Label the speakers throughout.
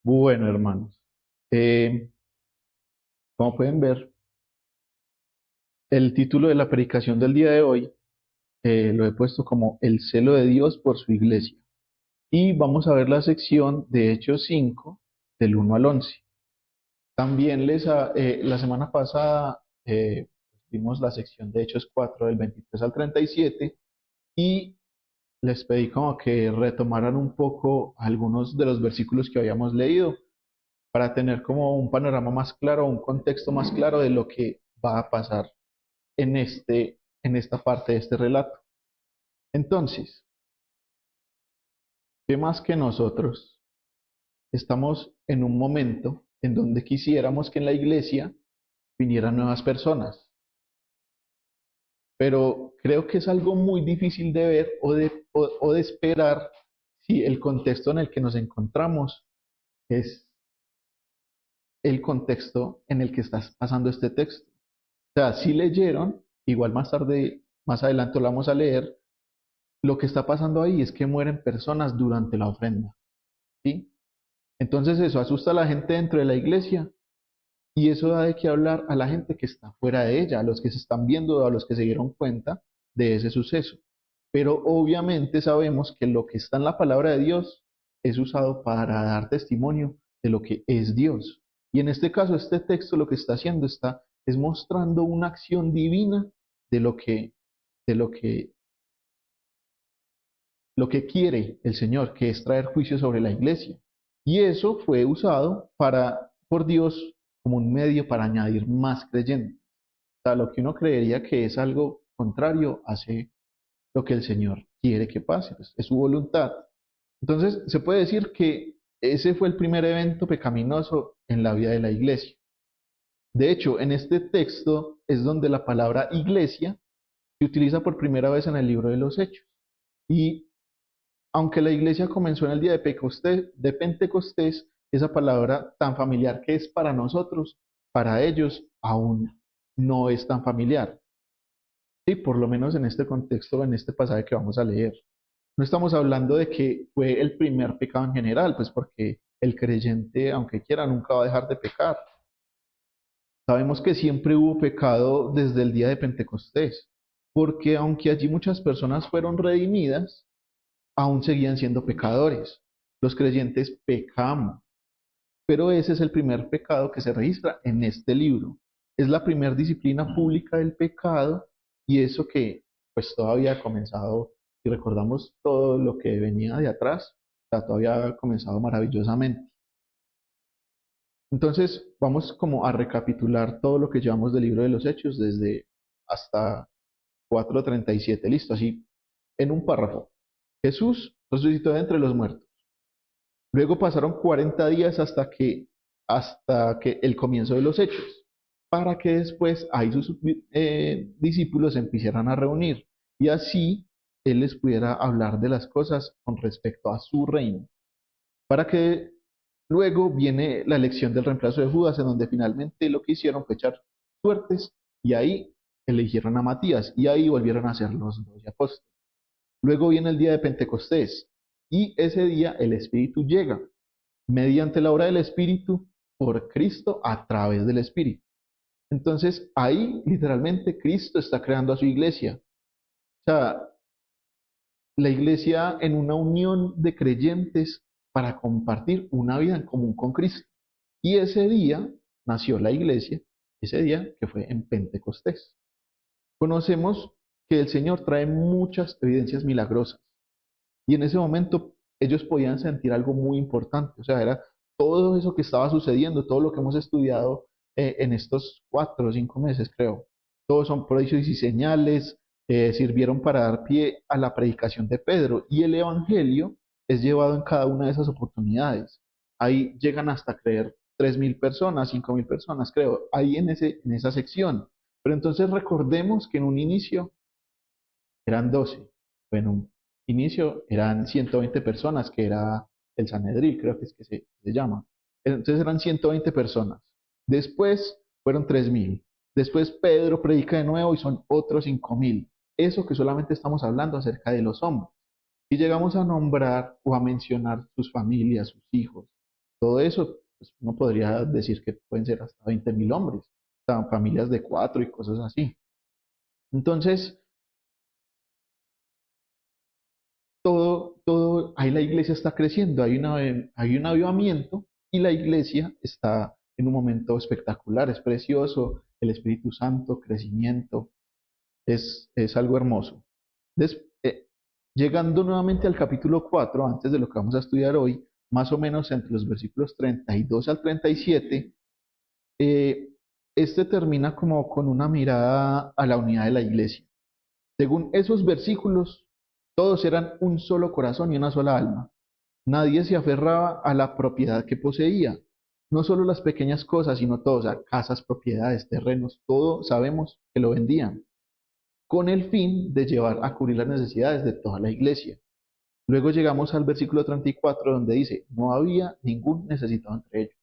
Speaker 1: Bueno, hermanos, eh, como pueden ver, el título de la predicación del día de hoy lo he puesto como El celo de Dios por su iglesia. Y vamos a ver la sección de Hechos 5, del 1 al 11. También la semana pasada vimos la sección de Hechos 4, del 23 al 37, y les pedí como que retomaran un poco algunos de los versículos que habíamos leído para tener como un panorama más claro, un contexto más claro de lo que va a pasar en esta parte de este relato. Entonces, ¿qué más que nosotros? Estamos en un momento en donde quisiéramos que en la iglesia vinieran nuevas personas, pero creo que es algo muy difícil de ver o de esperar si el contexto en el que nos encontramos es el contexto en el que está pasando este texto. O sea, si leyeron, igual más tarde, más adelante lo vamos a leer, lo que está pasando ahí es que mueren personas durante la ofrenda, ¿sí? Entonces eso asusta a la gente dentro de la iglesia y eso da de qué hablar a la gente que está fuera de ella, a los que se están viendo, a los que se dieron cuenta de ese suceso. Pero obviamente sabemos que lo que está en la palabra de Dios es usado para dar testimonio de lo que es Dios. Y en este caso, este texto lo que está haciendo es mostrando una acción divina de de lo que lo que quiere el Señor, que es traer juicio sobre la iglesia. Y eso fue usado por Dios como un medio para añadir más creyentes. O sea, lo que uno creería que es algo contrario, hace lo que el Señor quiere que pase, pues, es su voluntad. Entonces, se puede decir que ese fue el primer evento pecaminoso en la vida de la iglesia. De hecho, en este texto es donde la palabra iglesia se utiliza por primera vez en el libro de los Hechos. Y aunque la iglesia comenzó en el día de Pentecostés, esa palabra tan familiar que es para nosotros, para ellos aún no es tan familiar. Sí, por lo menos en este contexto, en este pasaje que vamos a leer. No estamos hablando de que fue el primer pecado en general, pues porque el creyente, aunque quiera, nunca va a dejar de pecar. Sabemos que siempre hubo pecado desde el día de Pentecostés, porque aunque allí muchas personas fueron redimidas, aún seguían siendo pecadores. Los creyentes pecamos, pero ese es el primer pecado que se registra en este libro. Es la primera disciplina pública del pecado y eso que pues todavía ha comenzado, si recordamos todo lo que venía de atrás, todavía ha comenzado maravillosamente. Entonces vamos como a recapitular todo lo que llevamos del libro de los Hechos desde hasta 4:37, listo, así en un párrafo. Jesús resucitó de entre los muertos. Luego pasaron 40 días hasta que el comienzo de los hechos, para que después ahí sus discípulos se empezaran a reunir y así él les pudiera hablar de las cosas con respecto a su reino. Para que luego viene la elección del reemplazo de Judas, en donde finalmente lo que hicieron fue echar suertes y ahí eligieron a Matías y ahí volvieron a ser los 12 apóstoles. Luego viene el día de Pentecostés y ese día el Espíritu llega mediante la obra del Espíritu por Cristo a través del Espíritu. Entonces ahí literalmente Cristo está creando a su iglesia. O sea, la iglesia en una unión de creyentes para compartir una vida en común con Cristo. Y ese día nació la iglesia, ese día que fue en Pentecostés. Conocemos que el Señor trae muchas evidencias milagrosas y en ese momento ellos podían sentir algo muy importante, o sea, era todo eso que estaba sucediendo, todo lo que hemos estudiado en estos 4 o 5 meses, creo. Todos son prodigios y señales, sirvieron para dar pie a la predicación de Pedro y el Evangelio es llevado en cada una de esas oportunidades. Ahí llegan hasta creer 3.000 personas, 5.000 personas, creo, ahí en esa sección. Pero entonces recordemos que en un inicio eran 12. Bueno, inicio eran 120 personas, que era el Sanedrín, creo que es que se llama. Entonces eran 120 personas. Después fueron 3.000. Después Pedro predica de nuevo y son otros 5.000. Eso que solamente estamos hablando acerca de los hombres. Si llegamos a nombrar o a mencionar sus familias, sus hijos, todo eso, pues, uno podría decir que pueden ser hasta 20.000 hombres, o sea, familias de cuatro y cosas así. Entonces, ahí la iglesia está creciendo, hay un avivamiento y la iglesia está en un momento espectacular, es precioso, el Espíritu Santo, crecimiento, es algo hermoso. Des- eh, Llegando nuevamente al capítulo 4 antes de lo que vamos a estudiar hoy, más o menos entre los versículos 32 al 37, eh, este termina como con una mirada a la unidad de la iglesia. Según esos versículos, todos eran un solo corazón y una sola alma. Nadie se aferraba a la propiedad que poseía. No solo las pequeñas cosas, sino todo, o sea, casas, propiedades, terrenos, todo sabemos que lo vendían, con el fin de llevar a cubrir las necesidades de toda la iglesia. Luego llegamos al versículo 34 donde dice, no había ningún necesitado entre ellos.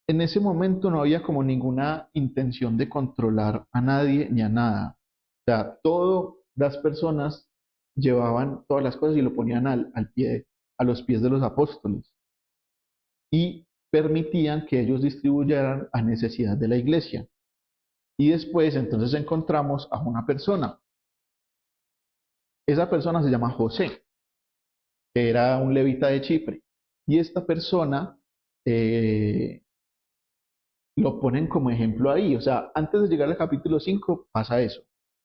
Speaker 1: En ese momento no había como ninguna intención de controlar a nadie ni a nada. O sea, todas las personas llevaban todas las cosas y lo ponían al pie, a los pies de los apóstoles y permitían que ellos distribuyeran a necesidad de la iglesia. Y después entonces encontramos a una persona. Esa persona se llama José, que era un levita de Chipre. Y esta persona eh, lo ponen como ejemplo ahí. O sea, antes de llegar al capítulo 5 pasa eso.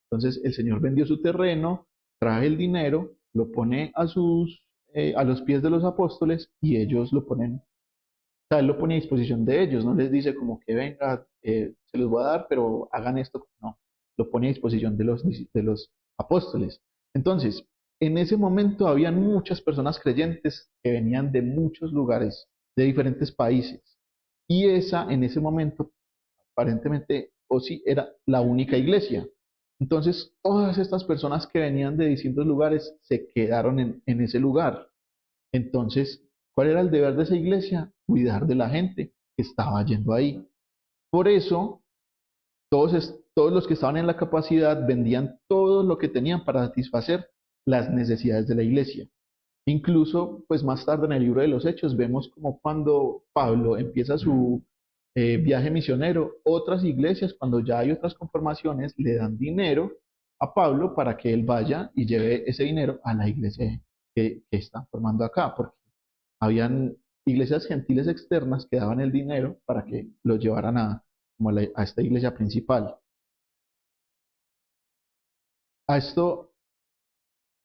Speaker 1: Entonces el Señor vendió su terreno, trae el dinero, lo pone a los pies de los apóstoles y ellos lo ponen, o sea, él lo pone a disposición de ellos, no les dice como que venga, se los voy a dar, pero hagan esto. No, lo pone a disposición de los apóstoles. Entonces, en ese momento habían muchas personas creyentes que venían de muchos lugares, de diferentes países. Y esa, en ese momento, aparentemente, o sí, era la única iglesia. Entonces, todas estas personas que venían de distintos lugares se quedaron en ese lugar. Entonces, ¿cuál era el deber de esa iglesia? Cuidar de la gente que estaba yendo ahí. Por eso, todos los que estaban en la capacidad vendían todo lo que tenían para satisfacer las necesidades de la iglesia. Incluso, pues más tarde en el libro de los Hechos vemos como cuando Pablo empieza su viaje misionero, otras iglesias, cuando ya hay otras conformaciones, le dan dinero a Pablo para que él vaya y lleve ese dinero a la iglesia que están formando acá, porque habían iglesias gentiles externas que daban el dinero para que lo llevaran como a esta iglesia principal. A esto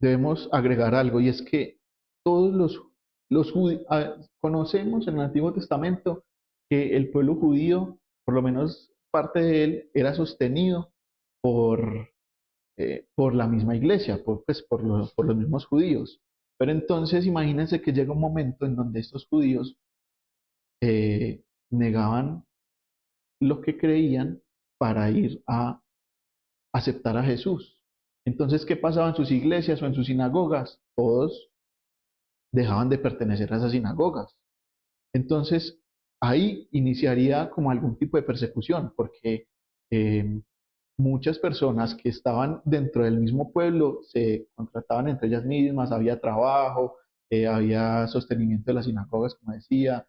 Speaker 1: debemos agregar algo y es que todos los judíos, conocemos en el Antiguo Testamento que el pueblo judío, por lo menos parte de él, era sostenido por, por la misma iglesia, por los mismos judíos. Pero entonces imagínense que llega un momento en donde estos judíos negaban lo que creían para ir a aceptar a Jesús. Entonces, ¿qué pasaba en sus iglesias o en sus sinagogas? Todos dejaban de pertenecer a esas sinagogas. Entonces, ahí iniciaría como algún tipo de persecución, porque eh, muchas personas que estaban dentro del mismo pueblo se contrataban entre ellas mismas, había trabajo, había sostenimiento de las sinagogas, como decía,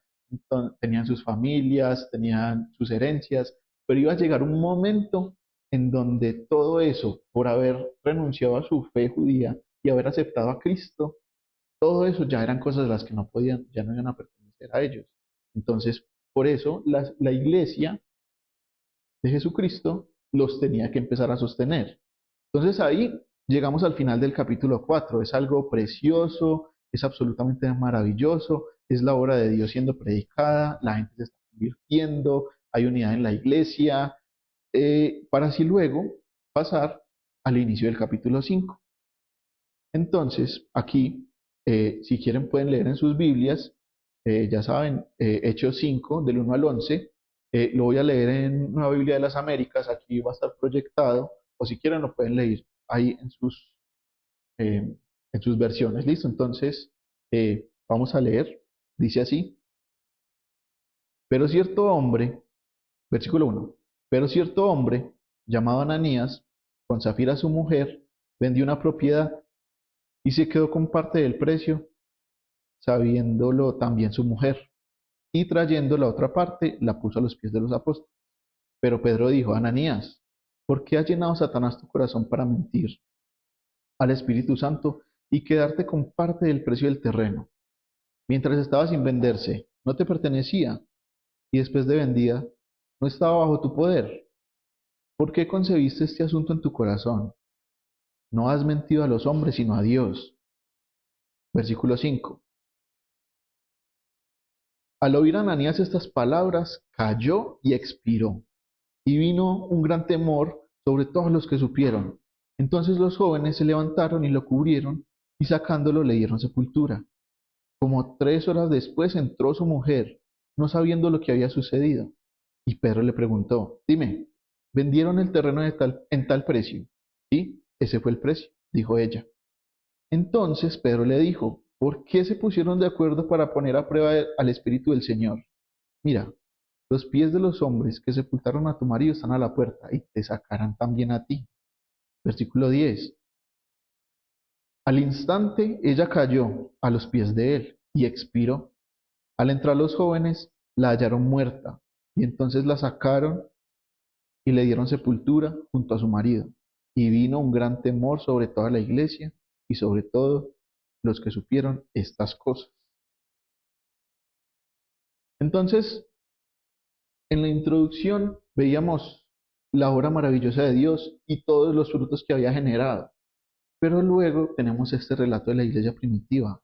Speaker 1: tenían sus familias, tenían sus herencias, pero iba a llegar un momento en donde todo eso, por haber renunciado a su fe judía y haber aceptado a Cristo, todo eso ya eran cosas de las que no podían, ya no iban a pertenecer a ellos. Entonces, por eso la iglesia de Jesucristo los tenía que empezar a sostener. Entonces ahí llegamos al final del capítulo 4. Es algo precioso, es absolutamente maravilloso, es la obra de Dios siendo predicada, la gente se está convirtiendo, hay unidad en la iglesia, para así luego pasar al inicio del capítulo 5. Entonces, aquí, si quieren, pueden leer en sus Biblias, ya saben, Hechos 5, del 1 al 11. Lo voy a leer en Nueva Biblia de las Américas, aquí va a estar proyectado, o si quieren, lo pueden leer ahí en sus versiones. ¿Listo? Entonces, vamos a leer. Dice así: Pero cierto hombre, versículo 1, pero cierto hombre, llamado Ananías, con Zafira su mujer, vendió una propiedad y se quedó con parte del precio sabiéndolo también su mujer, y trayendo la otra parte, la puso a los pies de los apóstoles. Pero Pedro dijo: Ananías, ¿por qué ha llenado Satanás tu corazón para mentir al Espíritu Santo y quedarte con parte del precio del terreno? Mientras estaba sin venderse, no te pertenecía, y después de vendida, no estaba bajo tu poder. ¿Por qué concebiste este asunto en tu corazón? No has mentido a los hombres, sino a Dios. Versículo 5. Al oír Ananías estas palabras, cayó y expiró. Y vino un gran temor sobre todos los que supieron. Entonces los jóvenes se levantaron y lo cubrieron, y sacándolo le dieron sepultura. Como 3 horas después entró su mujer, no sabiendo lo que había sucedido. Y Pedro le preguntó: Dime, ¿vendieron el terreno en tal precio? Sí, ese fue el precio, dijo ella. Entonces Pedro le dijo: ¿Por qué se pusieron de acuerdo para poner a prueba al Espíritu del Señor? Mira, los pies de los hombres que sepultaron a tu marido están a la puerta y te sacarán también a ti. Versículo 10. Al instante ella cayó a los pies de él y expiró. Al entrar los jóvenes, la hallaron muerta, y entonces la sacaron y le dieron sepultura junto a su marido. Y vino un gran temor sobre toda la iglesia y sobre todo los que supieron estas cosas. Entonces, en la introducción veíamos la obra maravillosa de Dios y todos los frutos que había generado. Pero luego tenemos este relato de la iglesia primitiva.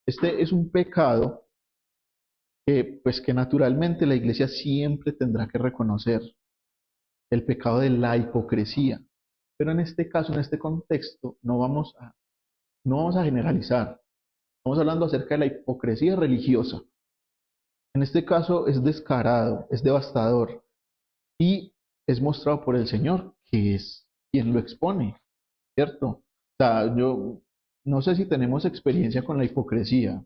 Speaker 1: Este es un pecado que naturalmente la iglesia siempre tendrá que reconocer, el pecado de la hipocresía. Pero en este caso, en este contexto, no vamos a generalizar. Estamos hablando acerca de la hipocresía religiosa. En este caso es descarado, es devastador y es mostrado por el Señor, que es quien lo expone, ¿cierto? O sea, yo no sé si tenemos experiencia con la hipocresía.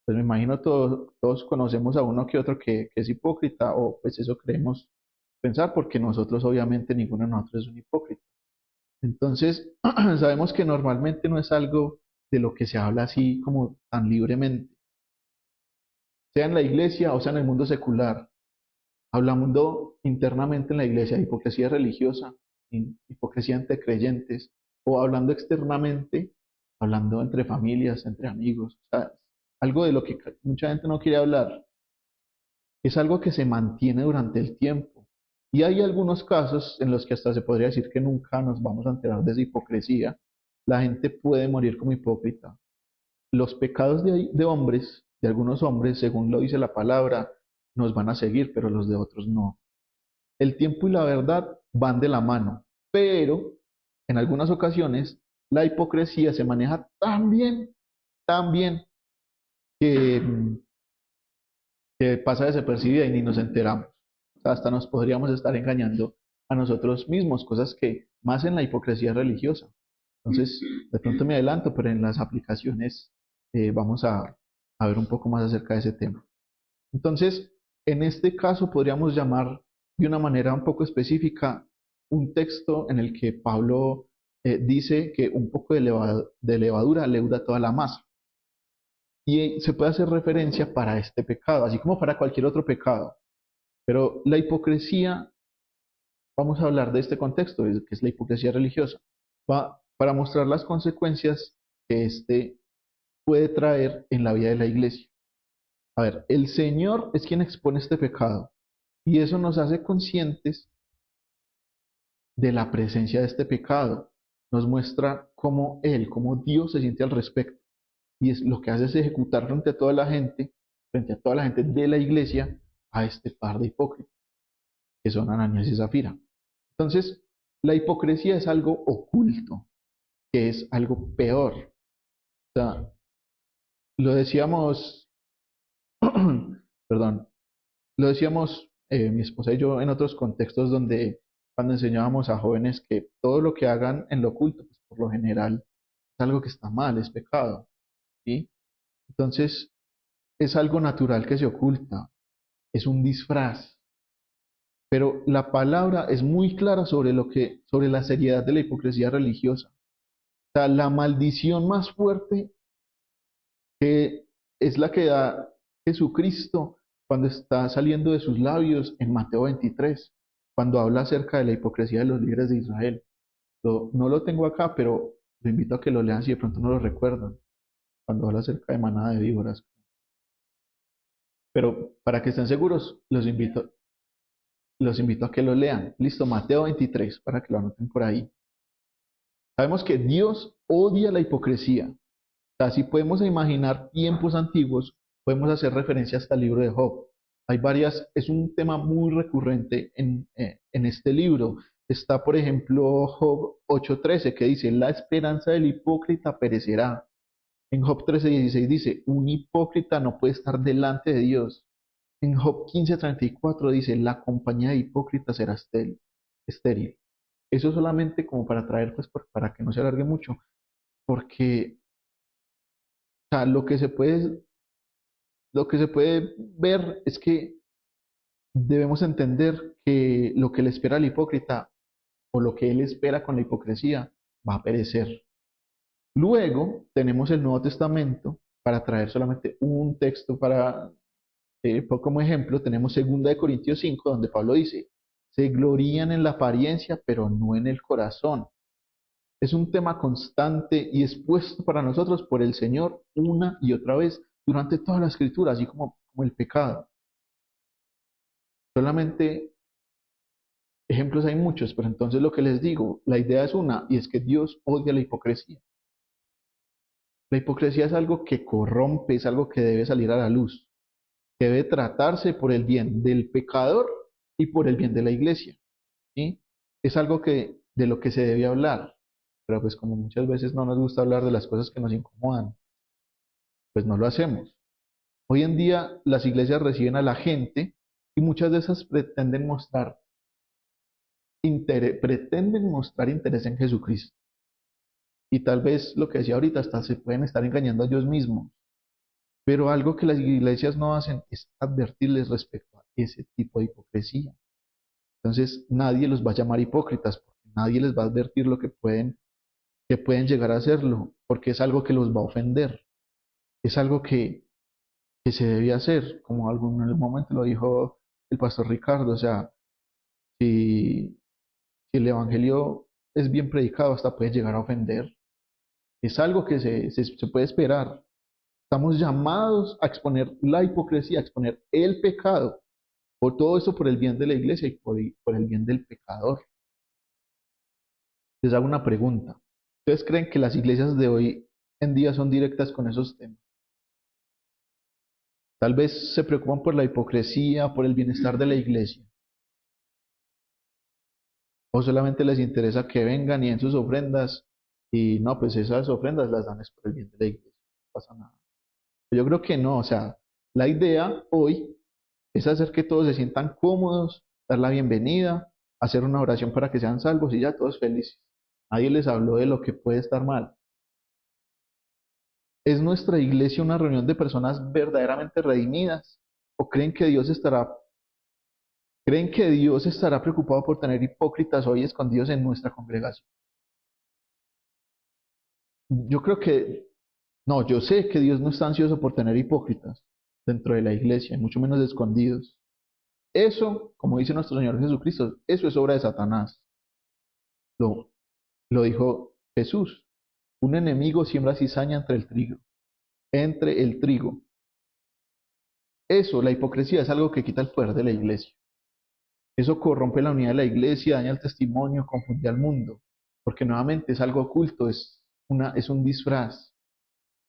Speaker 1: Pues me imagino todos conocemos a uno que otro que es hipócrita, o pues eso creemos pensar, porque nosotros obviamente ninguno de nosotros es un hipócrita. Entonces, sabemos que normalmente no es algo de lo que se habla así como tan libremente, sea en la iglesia o sea en el mundo secular. Hablando internamente en la iglesia de hipocresía religiosa, hipocresía entre creyentes, o hablando externamente, hablando entre familias, entre amigos. O sea, algo de lo que mucha gente no quiere hablar. Es algo que se mantiene durante el tiempo. Y hay algunos casos en los que hasta se podría decir que nunca nos vamos a enterar de esa hipocresía. La gente puede morir como hipócrita. Los pecados de hombres, de algunos hombres, según lo dice la palabra, nos van a seguir, pero los de otros no. El tiempo y la verdad van de la mano, pero en algunas ocasiones la hipocresía se maneja tan bien, que, que pasa desapercibida y ni nos enteramos. O sea, hasta nos podríamos estar engañando a nosotros mismos, cosas que más en la hipocresía religiosa. Entonces, de pronto me adelanto, pero en las aplicaciones vamos a ver un poco más acerca de ese tema. Entonces, en este caso podríamos llamar de una manera un poco específica un texto en el que Pablo dice que un poco de levadura leuda toda la masa. Y se puede hacer referencia para este pecado, así como para cualquier otro pecado. Pero la hipocresía, vamos a hablar de este contexto, que es la hipocresía religiosa, para mostrar las consecuencias que este puede traer en la vida de la iglesia. A ver, el Señor es quien expone este pecado y eso nos hace conscientes de la presencia de este pecado. Nos muestra cómo Él, cómo Dios se siente al respecto. Y es lo que hace es ejecutar frente a toda la gente de la iglesia, a este par de hipócritas, que son Ananías y Zafira. Entonces, la hipocresía es algo oculto, que es algo peor. O sea, lo decíamos, perdón, lo decíamos mi esposa y yo en otros contextos donde cuando enseñábamos a jóvenes que todo lo que hagan en lo oculto, pues por lo general es algo que está mal, es pecado, ¿sí? Entonces es algo natural que se oculta, es un disfraz, pero la palabra es muy clara sobre la seriedad de la hipocresía religiosa. O sea, la maldición más fuerte que es la que da Jesucristo cuando está saliendo de sus labios en Mateo 23, cuando habla acerca de la hipocresía de los líderes de Israel. No lo tengo acá, pero lo invito a que lo lean si de pronto no lo recuerdan, cuando habla acerca de manada de víboras. Pero para que estén seguros, los invito a que lo lean. Listo, Mateo 23, para que lo anoten por ahí. Sabemos que Dios odia la hipocresía. O sea, si podemos imaginar tiempos antiguos, podemos hacer referencia hasta el libro de Job. Hay varias, es un tema muy recurrente en este libro. Está, por ejemplo, Job 8:13, que dice, la esperanza del hipócrita perecerá. En Job 13:16 dice, un hipócrita no puede estar delante de Dios. En Job 15:34 dice, la compañía de hipócritas será estéril. Eso solamente como para traer, pues, para que no se alargue mucho, porque o sea, lo que se puede ver es que debemos entender que lo que le espera al hipócrita o lo que él espera con la hipocresía va a perecer. Luego tenemos el Nuevo Testamento para traer solamente un texto como ejemplo, tenemos 2 Corintios 5, donde Pablo dice, se glorían en la apariencia, pero no en el corazón. Es un tema constante y expuesto para nosotros por el Señor una y otra vez durante toda la escritura, así como el pecado. Solamente ejemplos hay muchos, pero entonces lo que les digo, la idea es una, y es que Dios odia la hipocresía. La hipocresía es algo que corrompe, es algo que debe salir a la luz, que debe tratarse por el bien del pecador y por el bien de la iglesia. ¿Sí? Es algo de lo que se debe hablar, pero pues como muchas veces no nos gusta hablar de las cosas que nos incomodan, pues no lo hacemos. Hoy en día las iglesias reciben a la gente y muchas de esas pretenden mostrar interés en Jesucristo. Y tal vez lo que decía ahorita, hasta se pueden estar engañando a ellos mismos. Pero algo que las iglesias no hacen es advertirles respecto a ese tipo de hipocresía. Entonces nadie los va a llamar hipócritas, porque nadie les va a advertir lo que pueden llegar a hacerlo, porque es algo que los va a ofender. Es algo que se debe hacer, como algún en el momento lo dijo el pastor Ricardo, o sea, si, si el evangelio es bien predicado, hasta puede llegar a ofender. Es algo que se puede esperar. Estamos llamados a exponer la hipocresía, a exponer el pecado, por todo eso por el bien de la iglesia y por el bien del pecador. Les hago una pregunta. ¿Ustedes creen que las iglesias de hoy en día son directas con esos temas? Tal vez se preocupan por la hipocresía, por el bienestar de la iglesia, o solamente les interesa que vengan y en sus ofrendas y no, pues esas ofrendas las dan es por el bien de la iglesia, no pasa nada. Yo creo que no, o sea, la idea hoy es hacer que todos se sientan cómodos, dar la bienvenida, hacer una oración para que sean salvos y ya todos felices. Nadie les habló de lo que puede estar mal. ¿Es nuestra iglesia una reunión de personas verdaderamente redimidas? ¿O creen que Dios estará preocupado por tener hipócritas hoy escondidos en nuestra congregación? Yo creo que, no, yo sé que Dios no está ansioso por tener hipócritas dentro de la iglesia, mucho menos escondidos. Eso, como dice nuestro Señor Jesucristo, eso es obra de Satanás. Lo, lo dijo Jesús. Un enemigo siembra cizaña entre el trigo. Entre el trigo. Eso, la hipocresía, es algo que quita el poder de la iglesia. Eso corrompe la unidad de la iglesia, daña el testimonio, confunde al mundo, porque nuevamente es algo oculto, es un disfraz.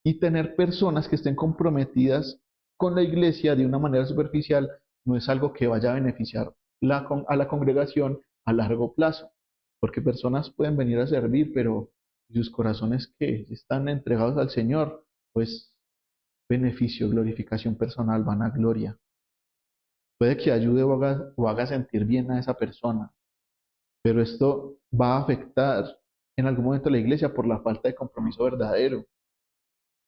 Speaker 1: Y tener personas que estén comprometidas con la iglesia de una manera superficial no es algo que vaya a beneficiar a la congregación a largo plazo, porque personas pueden venir a servir, pero sus corazones que están entregados al Señor, pues beneficio, glorificación personal, vanagloria. Puede que ayude o haga sentir bien a esa persona, pero esto va a afectar en algún momento a la iglesia por la falta de compromiso verdadero.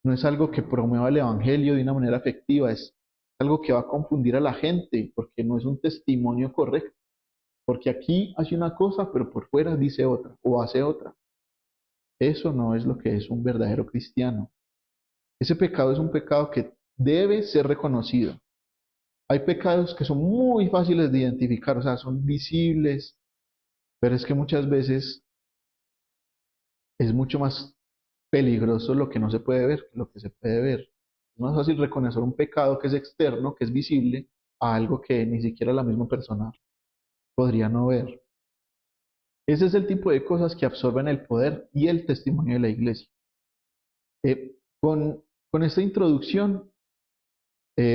Speaker 1: No es algo que promueva el evangelio de una manera efectiva, es algo que va a confundir a la gente porque no es un testimonio correcto. Porque aquí hace una cosa, pero por fuera dice otra o hace otra. Eso no es lo que es un verdadero cristiano. Ese pecado es un pecado que debe ser reconocido. Hay pecados que son muy fáciles de identificar, o sea, son visibles, pero es que muchas veces es mucho más peligroso lo que no se puede ver que lo que se puede ver. Es más fácil reconocer un pecado que es externo, que es visible, a algo que ni siquiera la misma persona podría no ver. Ese es el tipo de cosas que absorben el poder y el testimonio de la iglesia. Eh, con, con esta introducción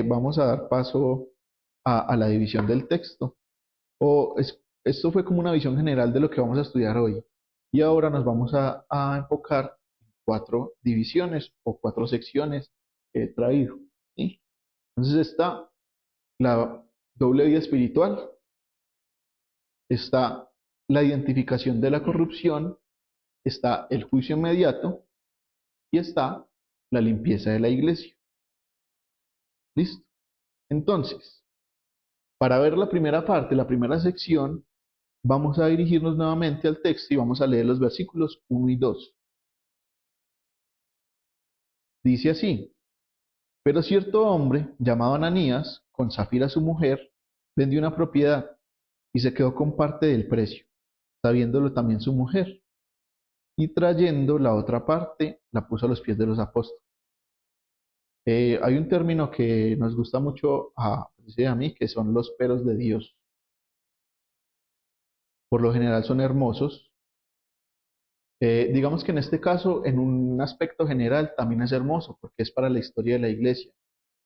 Speaker 1: vamos a dar paso a la división del texto. Esto fue como una visión general de lo que vamos a estudiar hoy. Y ahora nos vamos a enfocar en cuatro divisiones o cuatro secciones que he traído. ¿Sí? Entonces está la doble vida espiritual, está la identificación de la corrupción, está el juicio inmediato y está la limpieza de la iglesia. ¿Listo? Entonces, para ver la primera parte, la primera sección, vamos a dirigirnos nuevamente al texto y vamos a leer los versículos 1 y 2. Dice así: pero cierto hombre llamado Ananías, con Zafira su mujer, vendió una propiedad y se quedó con parte del precio, sabiéndolo también su mujer, y trayendo la otra parte, la puso a los pies de los apóstoles. Hay un término que nos gusta mucho a mí, que son los pelos de Dios. Por lo general son hermosos. Digamos que en este caso, en un aspecto general, también es hermoso, porque es para la historia de la iglesia,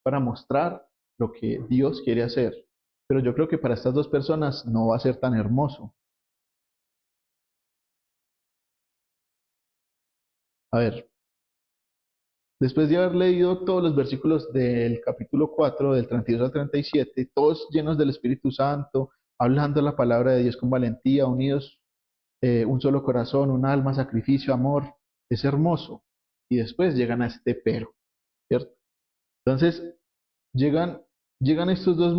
Speaker 1: para mostrar lo que Dios quiere hacer. Pero yo creo que para estas dos personas no va a ser tan hermoso. A ver, después de haber leído todos los versículos del capítulo 4, del 32 al 37, todos llenos del Espíritu Santo, hablando la palabra de Dios con valentía, unidos, un solo corazón, un alma, sacrificio, amor, es hermoso. Y después llegan a este pero, ¿cierto? Entonces, llegan, llegan estos dos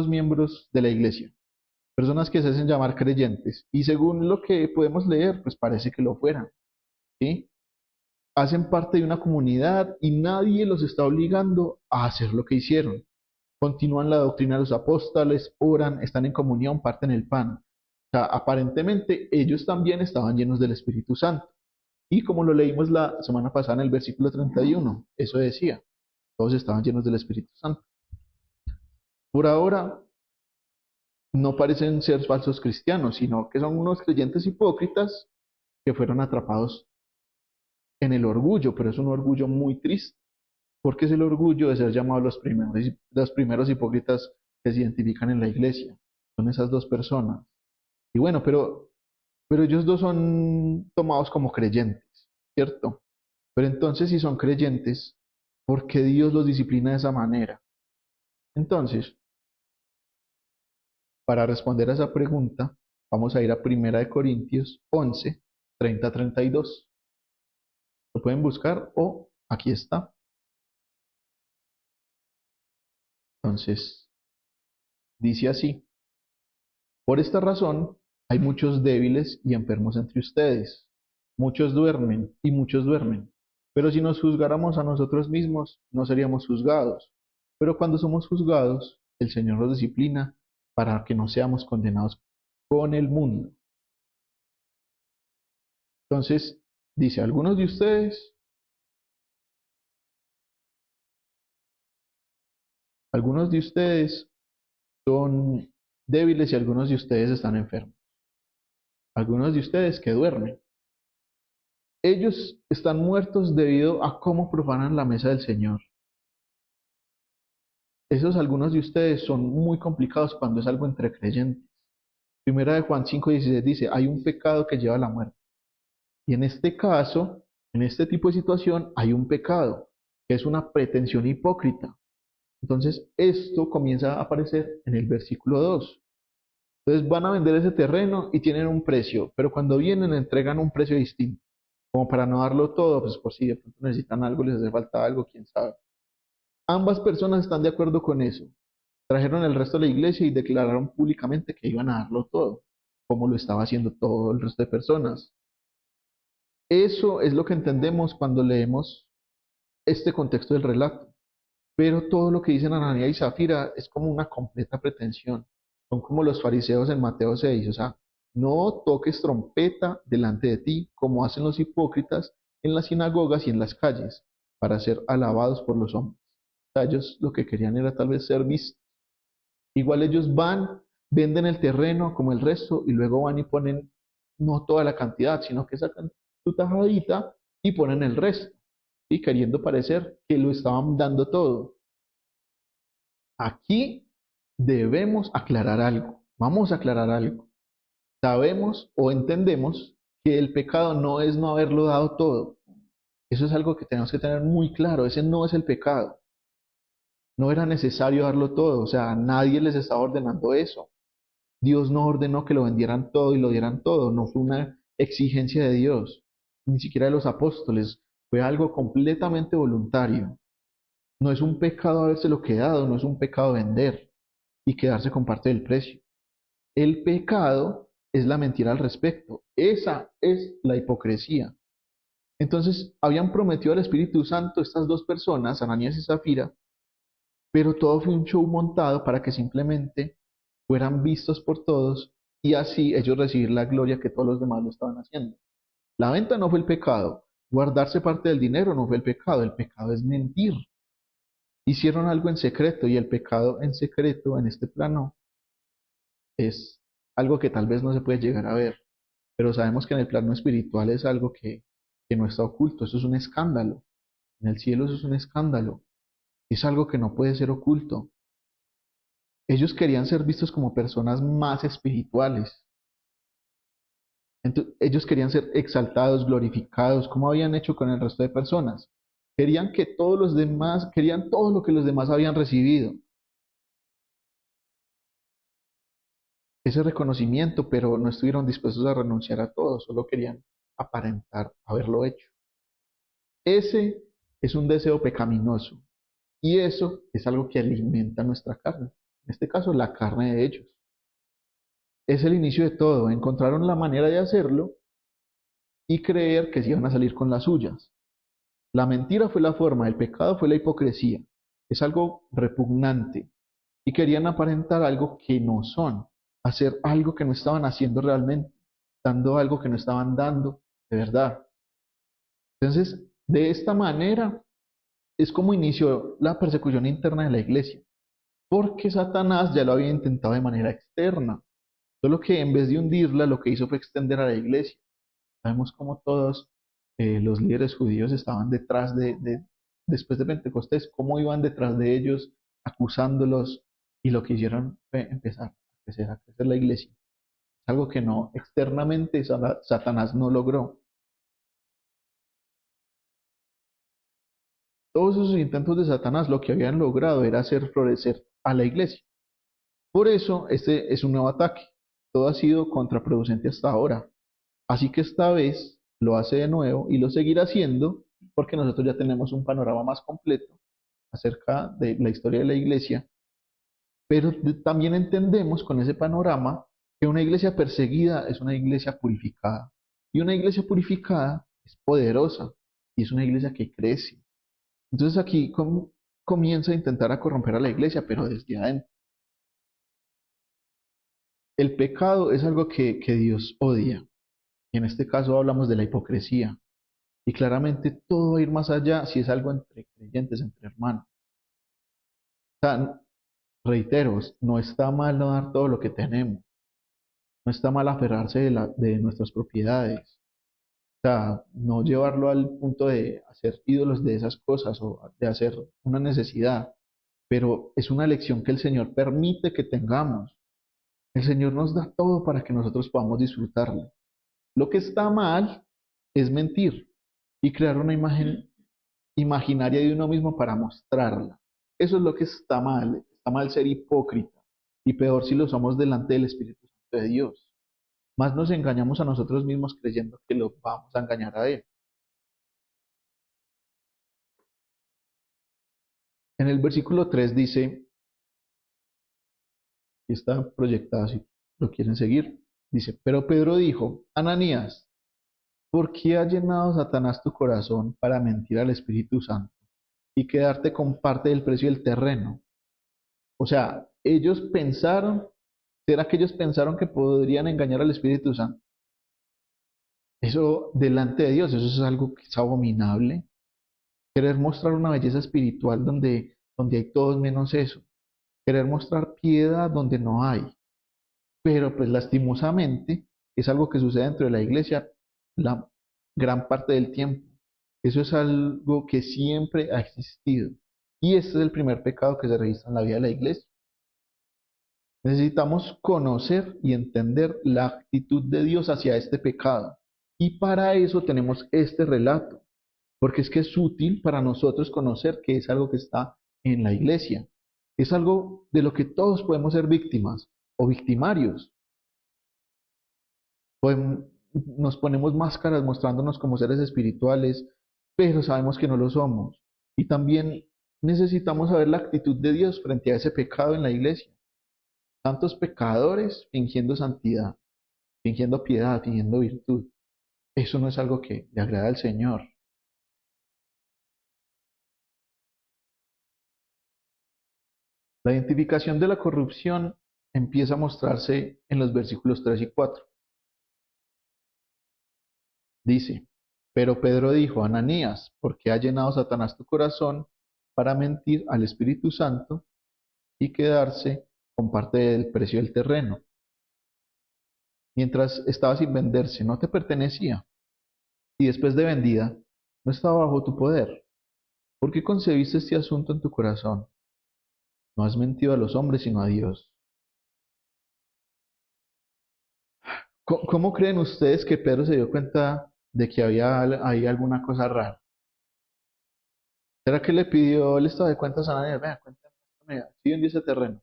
Speaker 1: miembros de la iglesia, personas que se hacen llamar creyentes, y según lo que podemos leer, pues parece que lo fueran, ¿sí? Hacen parte de una comunidad y nadie los está obligando a hacer lo que hicieron. Continúan la doctrina de los apóstoles, oran, están en comunión, parten el pan. O sea, aparentemente ellos también estaban llenos del Espíritu Santo. Y como lo leímos la semana pasada en el versículo 31, eso decía, todos estaban llenos del Espíritu Santo. Por ahora no parecen ser falsos cristianos, sino que son unos creyentes hipócritas que fueron atrapados en el orgullo, pero es un orgullo muy triste, porque es el orgullo de ser llamados los primeros hipócritas que se identifican en la iglesia. Son esas dos personas. Y bueno, pero ellos dos son tomados como creyentes, ¿cierto? Pero entonces, si son creyentes, ¿por qué Dios los disciplina de esa manera? Entonces, para responder a esa pregunta, vamos a ir a 1 Corintios 11, 30-32. Lo pueden buscar o aquí está. Entonces, dice así: por esta razón hay muchos débiles y enfermos entre ustedes. Muchos duermen y muchos duermen. Pero si nos juzgáramos a nosotros mismos, no seríamos juzgados. Pero cuando somos juzgados, el Señor nos disciplina para que no seamos condenados con el mundo. Entonces, dice, algunos de ustedes son débiles y algunos de ustedes están enfermos. Algunos de ustedes que duermen. Ellos están muertos debido a cómo profanan la mesa del Señor. Esos algunos de ustedes son muy complicados cuando es algo entre creyentes. Primera de Juan 5:16 dice, hay un pecado que lleva a la muerte. Y en este caso, en este tipo de situación, hay un pecado, que es una pretensión hipócrita. Entonces, esto comienza a aparecer en el versículo 2. Entonces van a vender ese terreno y tienen un precio, pero cuando vienen entregan un precio distinto, como para no darlo todo, pues por si de pronto necesitan algo, les hace falta algo, quién sabe. Ambas personas están de acuerdo con eso. Trajeron el resto de la iglesia y declararon públicamente que iban a darlo todo, como lo estaba haciendo todo el resto de personas. Eso es lo que entendemos cuando leemos este contexto del relato. Pero todo lo que dicen Ananías y Zafira es como una completa pretensión. Son como los fariseos en Mateo 6, o sea, no toques trompeta delante de ti, como hacen los hipócritas en las sinagogas y en las calles, para ser alabados por los hombres. O sea, ellos lo que querían era tal vez ser vistos. Igual ellos van, venden el terreno como el resto y luego van y ponen no toda la cantidad, sino que sacan su tajadita y ponen el resto, y queriendo parecer que lo estaban dando todo. Aquí debemos aclarar algo. Vamos a aclarar algo. Sabemos o entendemos que el pecado no es no haberlo dado todo. Eso es algo que tenemos que tener muy claro. Ese no es el pecado. No era necesario darlo todo. O sea, nadie les estaba ordenando eso. Dios no ordenó que lo vendieran todo y lo dieran todo. No fue una exigencia de Dios, ni siquiera de los apóstoles. Fue algo completamente voluntario. No es un pecado habérselo quedado, no es un pecado vender y quedarse con parte del precio. El pecado es la mentira al respecto. Esa es la hipocresía. Entonces, habían prometido al Espíritu Santo estas dos personas, Ananías y Zafira, pero todo fue un show montado para que simplemente fueran vistos por todos y así ellos recibir la gloria que todos los demás lo estaban haciendo. La venta no fue el pecado, guardarse parte del dinero no fue el pecado es mentir. Hicieron algo en secreto y el pecado en secreto en este plano es algo que tal vez no se puede llegar a ver, pero sabemos que en el plano espiritual es algo que no está oculto, eso es un escándalo. En el cielo eso es un escándalo, es algo que no puede ser oculto. Ellos querían ser vistos como personas más espirituales. Entonces, ellos querían ser exaltados, glorificados, como habían hecho con el resto de personas. Querían que todos los demás, querían todo lo que los demás habían recibido. Ese reconocimiento, pero no estuvieron dispuestos a renunciar a todo, solo querían aparentar haberlo hecho. Ese es un deseo pecaminoso y eso es algo que alimenta nuestra carne, en este caso la carne de ellos. Es el inicio de todo, encontraron la manera de hacerlo y creer que se iban a salir con las suyas. La mentira fue la forma, el pecado fue la hipocresía. Es algo repugnante y querían aparentar algo que no son, hacer algo que no estaban haciendo realmente, dando algo que no estaban dando de verdad. Entonces, de esta manera es como inició la persecución interna de la iglesia, porque Satanás ya lo había intentado de manera externa, solo que en vez de hundirla, lo que hizo fue extender a la iglesia. Sabemos cómo todos los líderes judíos estaban detrás después de Pentecostés, cómo iban detrás de ellos acusándolos y lo que hicieron fue empezar a crecer la iglesia. Es algo que no, externamente Satanás no logró. Todos esos intentos de Satanás lo que habían logrado era hacer florecer a la iglesia. Por eso este es un nuevo ataque. Todo ha sido contraproducente hasta ahora. Así que esta vez lo hace de nuevo y lo seguirá haciendo porque nosotros ya tenemos un panorama más completo acerca de la historia de la iglesia, pero también entendemos con ese panorama que una iglesia perseguida es una iglesia purificada y una iglesia purificada es poderosa y es una iglesia que crece. Entonces aquí comienza a intentar a corromper a la iglesia, pero desde adentro. El pecado es algo que Dios odia. Y en este caso hablamos de la hipocresía. Y claramente todo va a ir más allá si es algo entre creyentes, entre hermanos. O sea, reitero, no está mal no dar todo lo que tenemos. No está mal aferrarse de nuestras propiedades. O sea, no llevarlo al punto de hacer ídolos de esas cosas o de hacer una necesidad. Pero es una lección que el Señor permite que tengamos. El Señor nos da todo para que nosotros podamos disfrutarlo. Lo que está mal es mentir y crear una imagen imaginaria de uno mismo para mostrarla. Eso es lo que está mal. Está mal ser hipócrita. Y peor si lo somos delante del Espíritu Santo de Dios. Más nos engañamos a nosotros mismos creyendo que lo vamos a engañar a Él. En el versículo 3 dice, y está proyectado si lo quieren seguir, dice, pero Pedro dijo, Ananías, ¿por qué ha llenado Satanás tu corazón para mentir al Espíritu Santo y quedarte con parte del precio del terreno. O sea, ellos pensaron, ¿será que ellos pensaron que podrían engañar al Espíritu Santo? Eso delante de Dios, eso es algo que es abominable. Querer mostrar una belleza espiritual donde hay todos menos eso. Querer mostrar piedad donde no hay. Pero pues lastimosamente es algo que sucede dentro de la iglesia la gran parte del tiempo. Eso es algo que siempre ha existido. Y este es el primer pecado que se registra en la vida de la iglesia. Necesitamos conocer y entender la actitud de Dios hacia este pecado. Y para eso tenemos este relato, porque es que es útil para nosotros conocer que es algo que está en la iglesia. Es algo de lo que todos podemos ser víctimas o victimarios. Podemos- Nos ponemos máscaras mostrándonos como seres espirituales, pero sabemos que no lo somos. Y también necesitamos saber la actitud de Dios frente a ese pecado en la iglesia. Tantos pecadores fingiendo santidad, fingiendo piedad, fingiendo virtud. Eso no es algo que le agrada al Señor. La identificación de la corrupción empieza a mostrarse en los versículos 3 y 4. Dice, pero Pedro dijo, Ananías, ¿por qué ha llenado Satanás tu corazón para mentir al Espíritu Santo y quedarse con parte del precio del terreno? Mientras estaba sin venderse, no te pertenecía, y después de vendida, no estaba bajo tu poder. ¿Por qué concebiste este asunto en tu corazón? No has mentido a los hombres, sino a Dios. ¿Cómo creen ustedes que Pedro se dio cuenta de que había ahí alguna cosa rara? ¿Será que le pidió el estado de cuentas a Ananías? Vea, cuéntame, si vendí ese terreno,